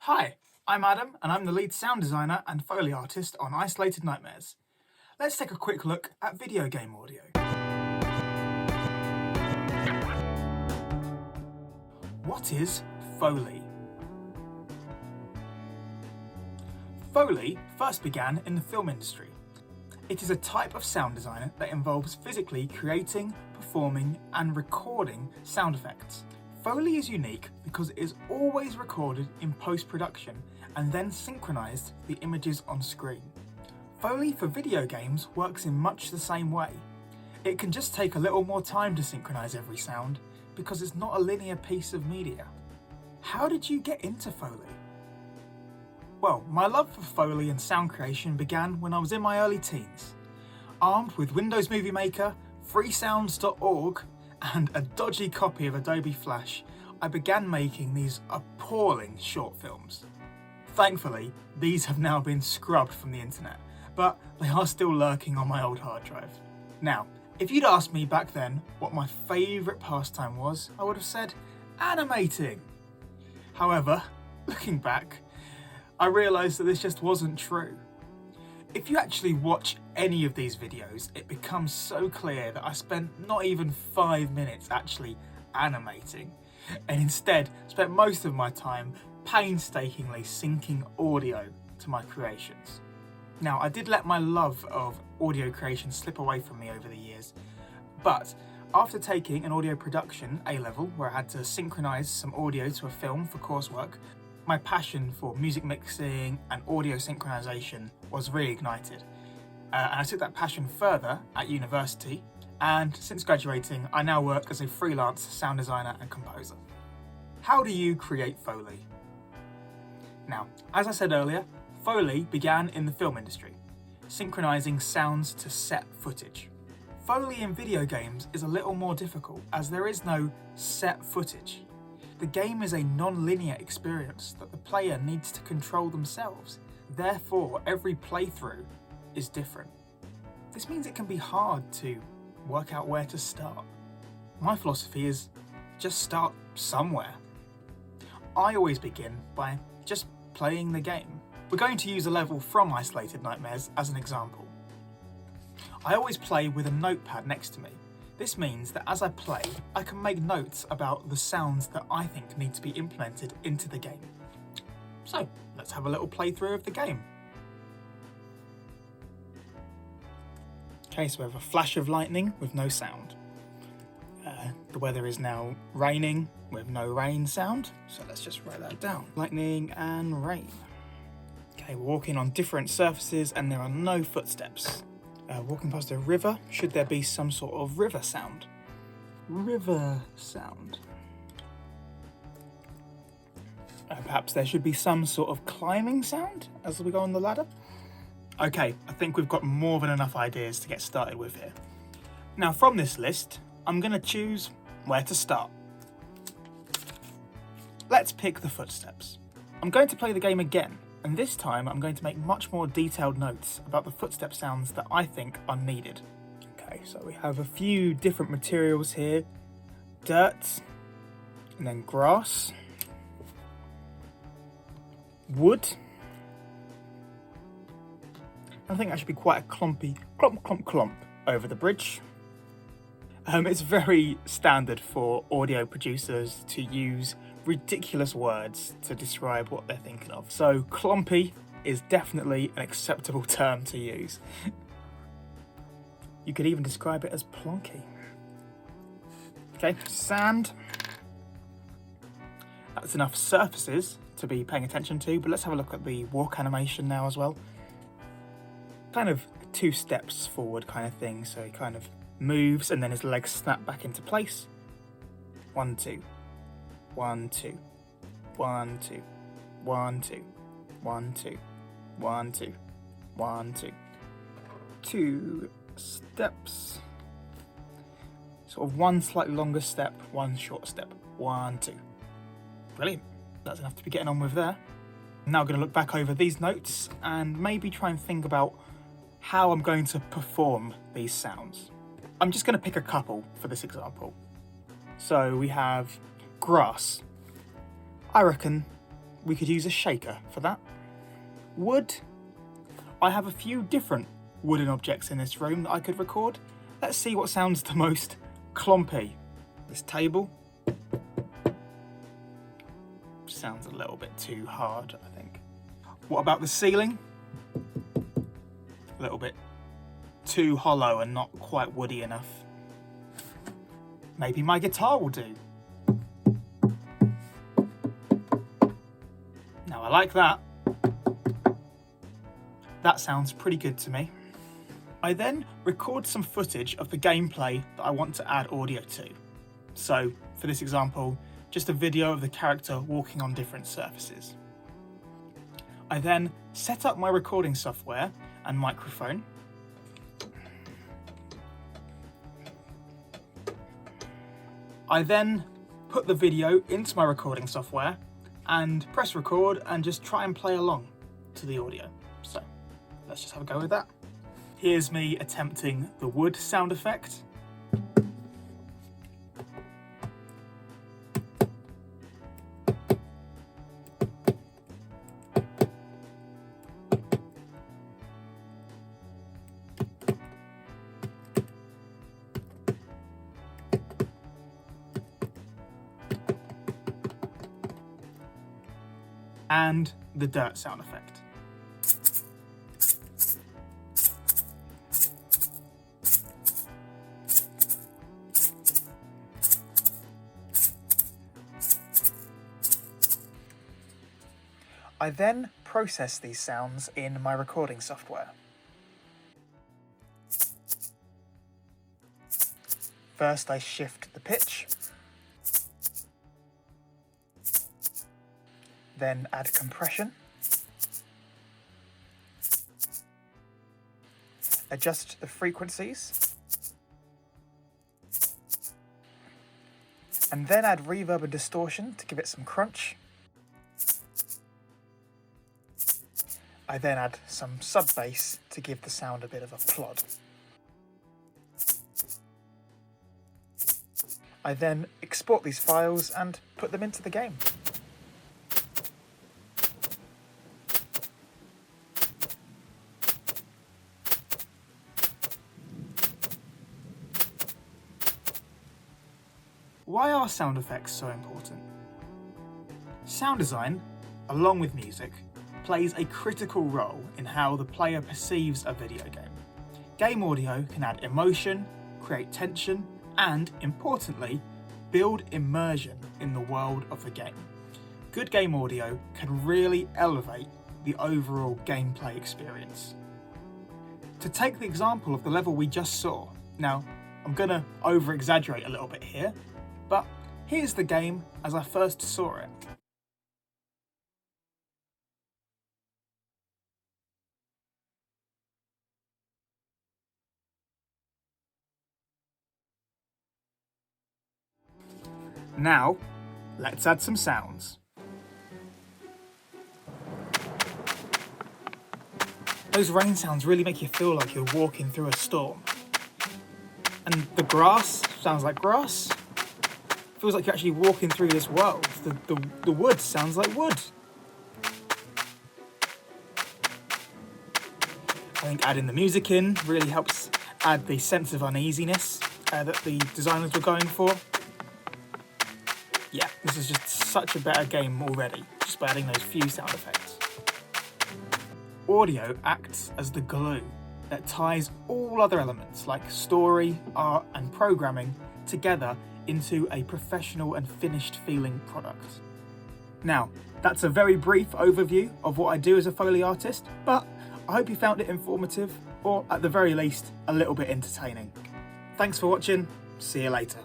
Hi, I'm Adam and I'm the lead sound designer and Foley artist on Isolated Nightmares. Let's take a quick look at video game audio. What is Foley? Foley first began in the film industry. It is a type of sound design that involves physically creating, performing and recording sound effects. Foley is unique because it is always recorded in post-production and then synchronized to the images on screen. Foley for video games works in much the same way. It can just take a little more time to synchronize every sound because it's not a linear piece of media. How did you get into Foley? Well, my love for Foley and sound creation began when I was in my early teens. Armed with Windows Movie Maker, freesounds.org, and a dodgy copy of Adobe Flash, I began making these appalling short films. Thankfully, these have now been scrubbed from the internet, but they are still lurking on my old hard drive. Now, if you'd asked me back then what my favourite pastime was, I would have said animating. However, looking back, I realised that this just wasn't true. If you actually watch any of these videos, it becomes so clear that I spent not even 5 minutes actually animating, and instead spent most of my time painstakingly syncing audio to my creations. Now, I did let my love of audio creation slip away from me over the years, but after taking an audio production A-level, where I had to synchronise some audio to a film for coursework, my passion for music mixing and audio synchronization was reignited. And I took that passion further at university, and since graduating, I now work as a freelance sound designer and composer. How do you create Foley? Now, as I said earlier, Foley began in the film industry, synchronizing sounds to set footage. Foley in video games is a little more difficult as there is no set footage. The game is a non-linear experience that the player needs to control themselves. Therefore, every playthrough is different. This means it can be hard to work out where to start. My philosophy is just start somewhere. I always begin by just playing the game. We're going to use a level from Isolated Nightmares as an example. I always play with a notepad next to me. This means that as I play, I can make notes about the sounds that I think need to be implemented into the game. So, let's have a little playthrough of the game. Okay, so we have a flash of lightning with no sound. The weather is now raining with no rain sound, so let's just write that down. Lightning and rain. Okay, we're walking on different surfaces and there are no footsteps. Walking past a river, should there be some sort of river sound? River sound. Perhaps there should be some sort of climbing sound as we go on the ladder? Okay, I think we've got more than enough ideas to get started with here. Now from this list, I'm going to choose where to start. Let's pick the footsteps. I'm going to play the game again, and this time I'm going to make much more detailed notes about the footstep sounds that I think are needed. Okay, so we have a few different materials here. Dirt, and then grass, wood. I think that should be quite a clumpy clump over the bridge. It's very standard for audio producers to use ridiculous words to describe what they're thinking of. So clumpy is definitely an acceptable term to use. You could even describe it as plonky. Okay, sand. That's enough surfaces to be paying attention to, but let's have a look at the walk animation now as well. Kind of 2 steps forward kind of thing, so he kind of moves and then his legs snap back into place. 1, 2. 1, 2. 1, 2. 1, 2. 1, 2. 1, 2. 1, 2. 2 steps. Sort of 1 slightly longer step, 1 short step. 1, 2. Brilliant. That's enough to be getting on with there. I'm now going to look back over these notes and maybe try and think about how I'm going to perform these sounds. I'm just going to pick a couple for this example. So we have grass. I reckon we could use a shaker for that. Wood. I have a few different wooden objects in this room that I could record. Let's see what sounds the most clompy. This table. Sounds a little bit too hard, I think. What about the ceiling? A little bit too hollow and not quite woody enough. Maybe my guitar will do. Now I like that. That sounds pretty good to me. I then record some footage of the gameplay that I want to add audio to. So, for this example, just a video of the character walking on different surfaces. I then set up my recording software and microphone. I then put the video into my recording software and press record and just try and play along to the audio. So, let's just have a go with that. Here's me attempting the wood sound effect. And the dirt sound effect. I then process these sounds in my recording software. First, I shift the pitch, then add compression, adjust the frequencies, and then add reverb and distortion to give it some crunch. I then add some sub-bass to give the sound a bit of a plod. I then export these files and put them into the game. Why are sound effects so important? Sound design, along with music, plays a critical role in how the player perceives a video game. Game audio can add emotion, create tension, and, importantly, build immersion in the world of the game. Good game audio can really elevate the overall gameplay experience. To take the example of the level we just saw, now I'm gonna over-exaggerate a little bit here, but here's the game as I first saw it. Now, let's add some sounds. Those rain sounds really make you feel like you're walking through a storm. And the grass sounds like grass. Feels like you're actually walking through this world. The wood sounds like wood. I think adding the music in really helps add the sense of uneasiness that the designers were going for. Yeah, this is just such a better game already, just by adding those few sound effects. Audio acts as the glue that ties all other elements like story, art and programming together into a professional and finished feeling product. Now, that's a very brief overview of what I do as a Foley artist, but I hope you found it informative, or at the very least, a little bit entertaining. Thanks for watching, see you later.